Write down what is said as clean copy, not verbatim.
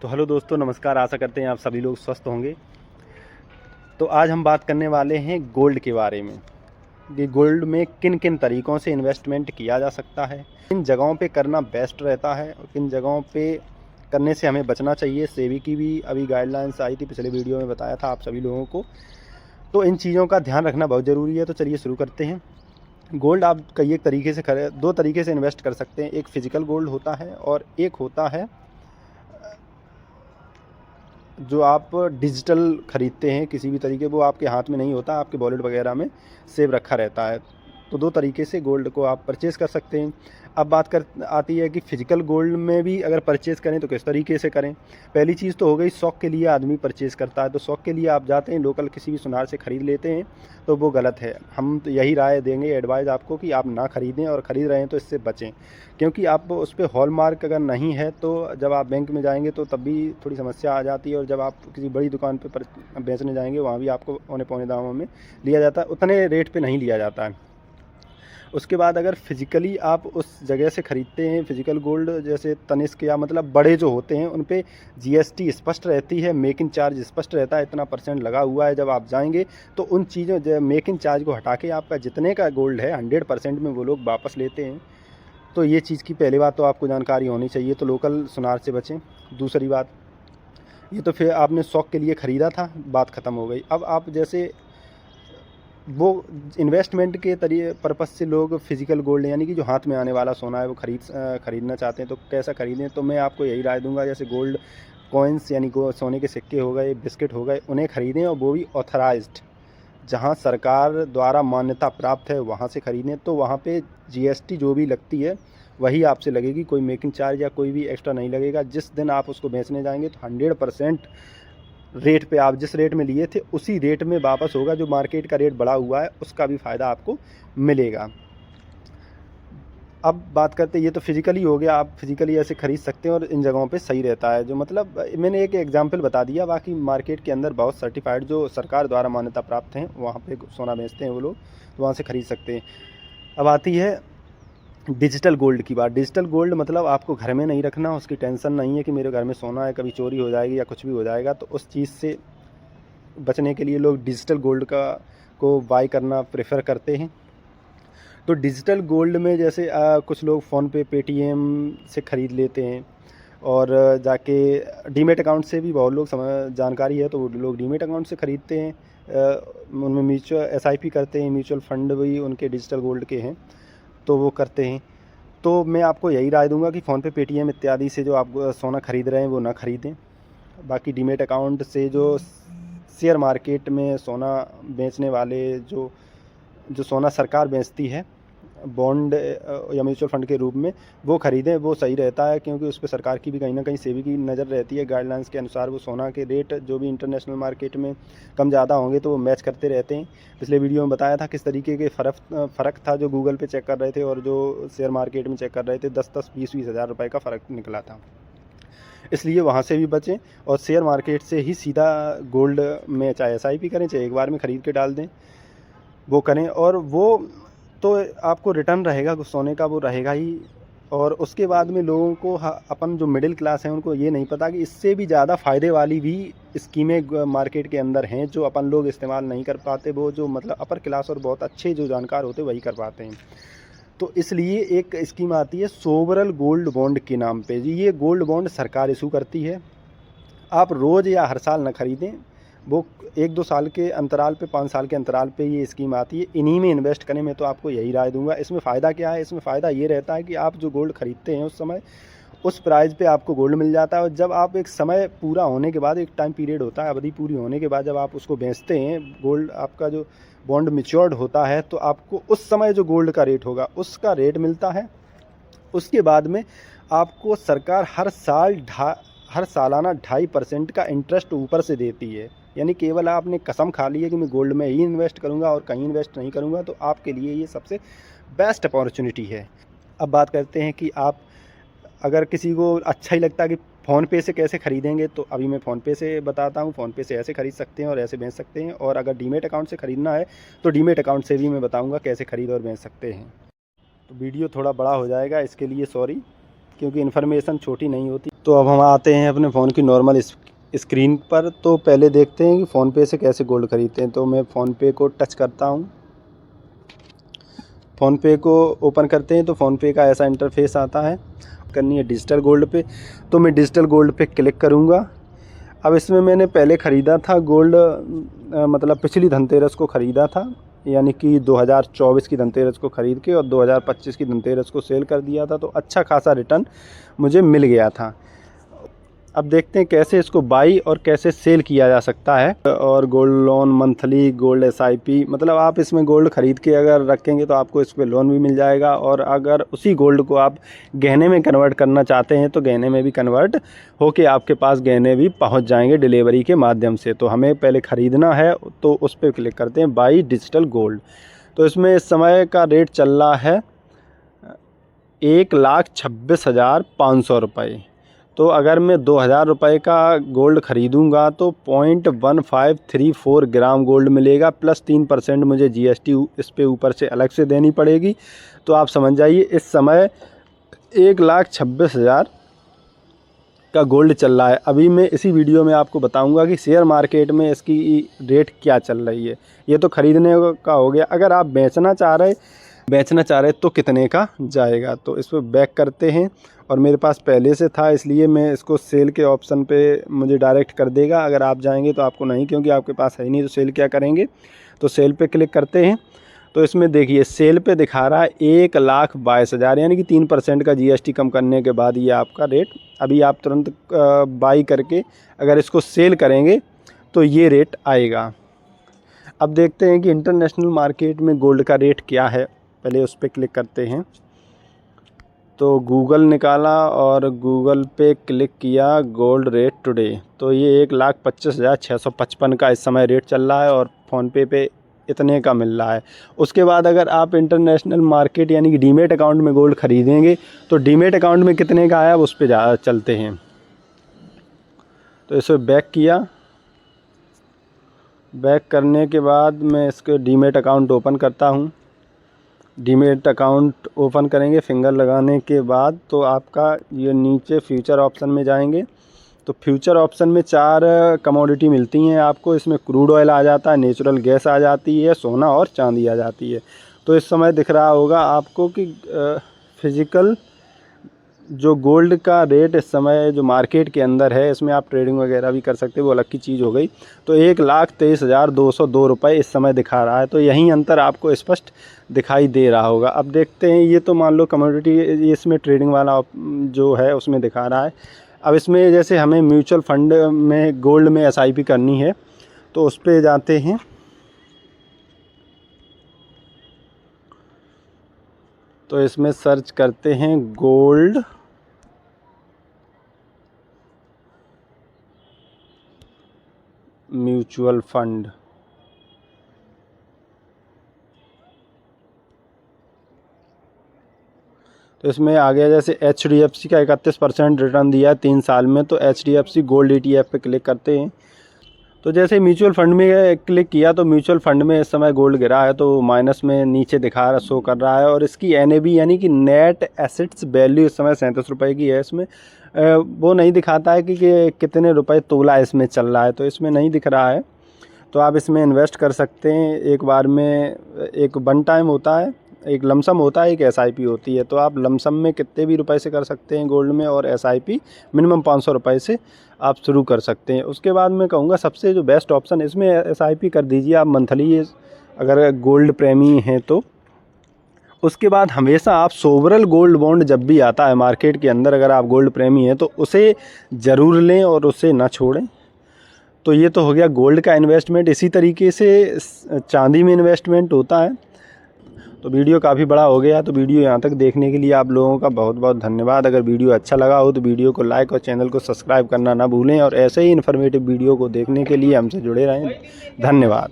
तो हेलो दोस्तों, नमस्कार। आशा करते हैं आप सभी लोग स्वस्थ होंगे। तो आज हम बात करने वाले हैं गोल्ड के बारे में कि गोल्ड में किन किन तरीक़ों से इन्वेस्टमेंट किया जा सकता है, किन जगहों पे करना बेस्ट रहता है और किन जगहों पे करने से हमें बचना चाहिए। सेबी की भी अभी गाइडलाइंस आई थी, पिछले वीडियो में बताया था आप सभी लोगों को। तो इन चीज़ों का ध्यान रखना बहुत ज़रूरी है। तो चलिए शुरू करते हैं। गोल्ड आप कई एक तरीके से दो तरीके से इन्वेस्ट कर सकते हैं। एक फ़िज़िकल गोल्ड होता है और एक होता है जो आप डिजिटल ख़रीदते हैं किसी भी तरीके, वो आपके हाथ में नहीं होता, आपके वॉलेट वगैरह में सेव रखा रहता है। तो दो तरीके से गोल्ड को आप परचेज़ कर सकते हैं। अब बात कर आती है कि फ़िज़िकल गोल्ड में भी अगर परचेज़ करें तो किस तरीके से करें। पहली चीज़ तो हो गई, शौक़ के लिए आदमी परचेज़ करता है। तो शौक़ के लिए आप जाते हैं लोकल किसी भी सुनार से ख़रीद लेते हैं, तो वो गलत है। हम तो यही राय देंगे, एडवाइज़ आपको, कि आप ना ख़रीदें, और ख़रीद रहे हैं तो इससे बचें। क्योंकि आप उस पे हॉलमार्क अगर नहीं है तो जब आप बैंक में जाएंगे तो तब भी थोड़ी समस्या आ जाती है, और जब आप किसी बड़ी दुकान पे बेचने जाएंगे वहाँ भी आपको औने पौने दामों में लिया जाता है, उतने रेट पे नहीं लिया जाता है। उसके बाद अगर फ़िज़िकली आप उस जगह से ख़रीदते हैं फ़िज़िकल गोल्ड, जैसे तनिष्क या मतलब बड़े जो होते हैं, उन पे जीएसटी स्पष्ट रहती है, मेकिंग चार्ज स्पष्ट रहता है, इतना % लगा हुआ है। जब आप जाएंगे तो उन चीज़ों मेकिंग चार्ज को हटा के आपका जितने का गोल्ड है 100% में वो लोग वापस लेते हैं। तो ये चीज़ की पहली बात तो आपको जानकारी होनी चाहिए। तो लोकल सुनार से बचें। दूसरी बात, ये तो फिर आपने शौक़ के लिए ख़रीदा था, बात ख़त्म हो गई। अब आप जैसे वो इन्वेस्टमेंट के पर्पज़ से लोग फ़िज़िकल गोल्ड यानी कि जो हाथ में आने वाला सोना है वो ख़रीदना चाहते हैं, तो कैसा ख़रीदें। तो मैं आपको यही राय दूंगा, जैसे गोल्ड कॉइन्स यानी सोने के सिक्के हो गए, बिस्किट हो गए, उन्हें ख़रीदें, और वो भी ऑथराइज्ड, जहाँ सरकार द्वारा मान्यता प्राप्त है वहाँ से ख़रीदें। तो वहाँ पे जीएसटी जो भी लगती है वही आपसे लगेगी, कोई मेकिंग चार्ज या कोई भी एक्स्ट्रा नहीं लगेगा। जिस दिन आप उसको बेचने जाएंगे तो 100% रेट पे, आप जिस रेट में लिए थे उसी रेट में वापस होगा। जो मार्केट का रेट बढ़ा हुआ है उसका भी फ़ायदा आपको मिलेगा। अब बात करते हैं, ये तो फ़िज़िकली हो गया, आप फ़िज़िकली ऐसे ख़रीद सकते हैं और इन जगहों पे सही रहता है। जो मतलब मैंने एक एग्जांपल बता दिया, बाकी मार्केट के अंदर बहुत सर्टिफाइड जो सरकार द्वारा मान्यता प्राप्त हैं वहाँ पे सोना बेचते हैं वो लोग, तो वहाँ से ख़रीद सकते हैं। अब आती है डिजिटल गोल्ड की बात। डिजिटल गोल्ड मतलब आपको घर में नहीं रखना, उसकी टेंशन नहीं है कि मेरे घर में सोना है कभी चोरी हो जाएगी या कुछ भी हो जाएगा। तो उस चीज़ से बचने के लिए लोग डिजिटल गोल्ड को बाय करना प्रेफर करते हैं। तो डिजिटल गोल्ड में जैसे कुछ लोग फ़ोनपे, पेटीएम से ख़रीद लेते हैं, और जाके डीमैट अकाउंट से भी बहुत लोग जानकारी है तो वो लोग डीमैट अकाउंट से ख़रीदते हैं। उनमें म्यूचुअल एसआईपी करते हैं, म्यूचुअल फ़ंड भी उनके डिजिटल गोल्ड के हैं, तो वो करते हैं। तो मैं आपको यही राय दूंगा कि फ़ोनपे, पेटीएम इत्यादि से जो आप सोना ख़रीद रहे हैं वो ना ख़रीदें। बाकी डीमैट अकाउंट से जो शेयर मार्केट में सोना बेचने वाले जो सोना सरकार बेचती है बॉन्ड या म्यूचुअल फ़ंड के रूप में, वो ख़रीदें, वो सही रहता है। क्योंकि उस पे सरकार की भी कहीं ना कहीं सेबी की नज़र रहती है। गाइडलाइंस के अनुसार वो सोना के रेट जो भी इंटरनेशनल मार्केट में कम ज़्यादा होंगे तो वो मैच करते रहते हैं। पिछले वीडियो में बताया था किस तरीके के फ़र्क था जो गूगल पे चेक कर रहे थे और जो शेयर मार्केट में चेक कर रहे थे, 10-10, 20-20 हज़ार रुपये का फ़र्क निकला था। इसलिए वहाँ से भी बचें, और शेयर मार्केट से ही सीधा गोल्ड में चाहे एसआईपी करें, चाहे एक बार में ख़रीद के डाल दें, वो करें। और वो तो आपको रिटर्न रहेगा सोने का, वो रहेगा ही। और उसके बाद में लोगों को अपन जो मिडिल क्लास हैं उनको ये नहीं पता कि इससे भी ज़्यादा फ़ायदे वाली भी स्कीमें मार्केट के अंदर हैं जो अपन लोग इस्तेमाल नहीं कर पाते। वो जो मतलब अपर क्लास और बहुत अच्छे जो जानकार होते वही कर पाते हैं। तो इसलिए एक स्कीम आती है सोवरल गोल्ड बॉन्ड के नाम पे जी। ये गोल्ड बॉन्ड सरकार इशू करती है। आप रोज़ या हर साल न ख़रीदें, वो 1-2 साल के अंतराल पे, 5 साल के अंतराल पे ये स्कीम आती है। इन्हीं में इन्वेस्ट करें, मैं तो आपको यही राय दूंगा। इसमें फ़ायदा क्या है? इसमें फ़ायदा ये रहता है कि आप जो गोल्ड ख़रीदते हैं उस समय उस प्राइस पे आपको गोल्ड मिल जाता है, और जब आप एक समय पूरा होने के बाद, एक टाइम पीरियड होता है, अवधि पूरी होने के बाद जब आप उसको बेचते हैं, गोल्ड आपका जो बॉन्ड मैच्योर्ड होता है, तो आपको उस समय जो गोल्ड का रेट होगा उसका रेट मिलता है। उसके बाद में आपको सरकार हर सालाना 2.5% का इंटरेस्ट ऊपर से देती है। यानी केवल आपने कसम खा ली है कि मैं गोल्ड में ही इन्वेस्ट करूंगा और कहीं इन्वेस्ट नहीं करूंगा, तो आपके लिए ये सबसे बेस्ट अपॉर्चुनिटी है। अब बात करते हैं कि आप, अगर किसी को अच्छा ही लगता है कि फ़ोनपे से कैसे ख़रीदेंगे, तो अभी मैं फ़ोनपे से बताता हूँ। फ़ोनपे से ऐसे ख़रीद सकते हैं और ऐसे बेच सकते हैं। और अगर डीमैट अकाउंट से ख़रीदना है तो डीमैट अकाउंट से भी मैं बताऊँगा कैसे ख़रीद और बेच सकते हैं। तो वीडियो थोड़ा बड़ा हो जाएगा, इसके लिए सॉरी, क्योंकि इन्फॉर्मेशन छोटी नहीं होती। तो अब हम आते हैं अपने फ़ोन की नॉर्मल स्क्रीन पर। तो पहले देखते हैं कि फ़ोनपे से कैसे गोल्ड ख़रीदते हैं। तो मैं फ़ोनपे को टच करता हूँ। फ़ोनपे को ओपन करते हैं तो फ़ोनपे का ऐसा इंटरफेस आता है। करनी है डिजिटल गोल्ड पे, तो मैं डिजिटल गोल्ड पे क्लिक करूँगा। अब इसमें मैंने पहले ख़रीदा था गोल्ड, मतलब पिछली धनतेरस को ख़रीदा था, यानी कि 2024 की धनतेरस को ख़रीद के और 2025 की धनतेरस को सेल कर दिया था। तो अच्छा खासा रिटर्न मुझे मिल गया था। अब देखते हैं कैसे इसको बाई और कैसे सेल किया जा सकता है। और gold loan, monthly gold SIP, मतलब आप इसमें गोल्ड ख़रीद के अगर रखेंगे तो आपको इस पर लोन भी मिल जाएगा। और अगर उसी गोल्ड को आप गहने में कन्वर्ट करना चाहते हैं तो गहने में भी कन्वर्ट होके आपके पास गहने भी पहुंच जाएंगे डिलीवरी के माध्यम से। तो हमें पहले ख़रीदना है तो उस पर क्लिक करते हैं, बाई डिजिटल गोल्ड। तो इसमें इस समय का रेट चल रहा है 1,26,500 रुपये। तो अगर मैं 2,000 रुपये का गोल्ड ख़रीदूँगा तो 0.1534 ग्राम गोल्ड मिलेगा, प्लस 3% मुझे GST इस पे ऊपर से अलग से देनी पड़ेगी। तो आप समझ जाइए इस समय 1,26,000 का गोल्ड चल रहा है। अभी मैं इसी वीडियो में आपको बताऊंगा कि शेयर मार्केट में इसकी रेट क्या चल रही है। ये तो ख़रीदने का हो गया। अगर आप बेचना चाह रहे तो कितने का जाएगा। तो इस पर बैक करते हैं, और मेरे पास पहले से था इसलिए मैं इसको सेल के ऑप्शन पे मुझे डायरेक्ट कर देगा। अगर आप जाएंगे तो आपको नहीं, क्योंकि आपके पास है ही नहीं, तो सेल क्या करेंगे। तो सेल पे क्लिक करते हैं। तो इसमें देखिए सेल पे दिखा रहा है 1,22,000, यानी कि 3% का GST कम करने के बाद ये आपका रेट। अभी आप तुरंत बाई करके अगर इसको सेल करेंगे तो ये रेट आएगा। अब देखते हैं कि इंटरनेशनल मार्केट में गोल्ड का रेट क्या है। पहले उस पर क्लिक करते हैं। तो गूगल निकाला और गूगल पे क्लिक किया, गोल्ड रेट टुडे। तो ये 1,25,655 का इस समय रेट चल रहा है, और फ़ोनपे पे इतने का मिल रहा है। उसके बाद अगर आप इंटरनेशनल मार्केट यानी कि डीमेट अकाउंट में गोल्ड ख़रीदेंगे तो डीमेट अकाउंट में कितने का आया उस पर चलते हैं। तो इसे बैक किया। बैक करने के बाद मैं इसके डीमेट अकाउंट ओपन करता हूँ। डीमेट अकाउंट ओपन करेंगे, फिंगर लगाने के बाद तो आपका ये नीचे फ्यूचर ऑप्शन में जाएंगे। तो फ्यूचर ऑप्शन में 4 कमोडिटी मिलती हैं आपको। इसमें क्रूड ऑयल आ जाता है, नेचुरल गैस आ जाती है, सोना और चांदी आ जाती है। तो इस समय दिख रहा होगा आपको कि फिज़िकल जो गोल्ड का रेट इस समय जो मार्केट के अंदर है, इसमें आप ट्रेडिंग वगैरह भी कर सकते हो, वो अलग की चीज़ हो गई। तो 1,23,202 रुपये इस समय दिखा रहा है। तो यही अंतर आपको स्पष्ट दिखाई दे रहा होगा। अब देखते हैं, ये तो मान लो कमोडिटी, इसमें ट्रेडिंग वाला जो है उसमें दिखा रहा है। अब इसमें जैसे हमें म्यूचुअल फंड में गोल्ड में SIP करनी है तो उस पर जाते हैं। तो इसमें सर्च करते हैं गोल्ड म्यूचुअल फंड। तो इसमें आ गया जैसे HDFC का 31% रिटर्न दिया है 3 साल में। तो HDFC गोल्ड ETF पे क्लिक करते हैं। तो जैसे म्यूचुअल फंड में क्लिक किया तो म्यूचुअल फंड में इस समय गोल्ड गिरा है, तो माइनस में नीचे दिखा रहा, शो कर रहा है। और इसकी NAV यानी कि नेट एसेट्स वैल्यू इस समय 37 रुपये की है। इसमें वो नहीं दिखाता है कि कितने रुपए तोला इसमें चल रहा है, तो इसमें नहीं दिख रहा है। तो आप इसमें इन्वेस्ट कर सकते हैं। एक बार में एक वन टाइम होता है, एक लमसम होता है, एक SIP होती है। तो आप लमसम में कितने भी रुपए से कर सकते हैं गोल्ड में, और SIP मिनिमम 500 रुपये से आप शुरू कर सकते हैं। उसके बाद मैं कहूँगा सबसे जो बेस्ट ऑप्शन, इसमें SIP कर दीजिए आप मंथली, अगर गोल्ड प्रेमी हैं तो। उसके बाद हमेशा आप सोवरल गोल्ड बॉन्ड जब भी आता है मार्केट के अंदर, अगर आप गोल्ड प्रेमी हैं तो उसे ज़रूर लें और उसे ना छोड़ें। तो ये तो हो गया गोल्ड का इन्वेस्टमेंट। इसी तरीके से चांदी में इन्वेस्टमेंट होता है। तो वीडियो काफ़ी बड़ा हो गया, तो वीडियो यहाँ तक देखने के लिए आप लोगों का बहुत बहुत धन्यवाद। अगर वीडियो अच्छा लगा हो तो वीडियो को लाइक और चैनल को सब्सक्राइब करना ना भूलें, और ऐसे ही इन्फॉर्मेटिव वीडियो को देखने के लिए हमसे जुड़े रहें। धन्यवाद।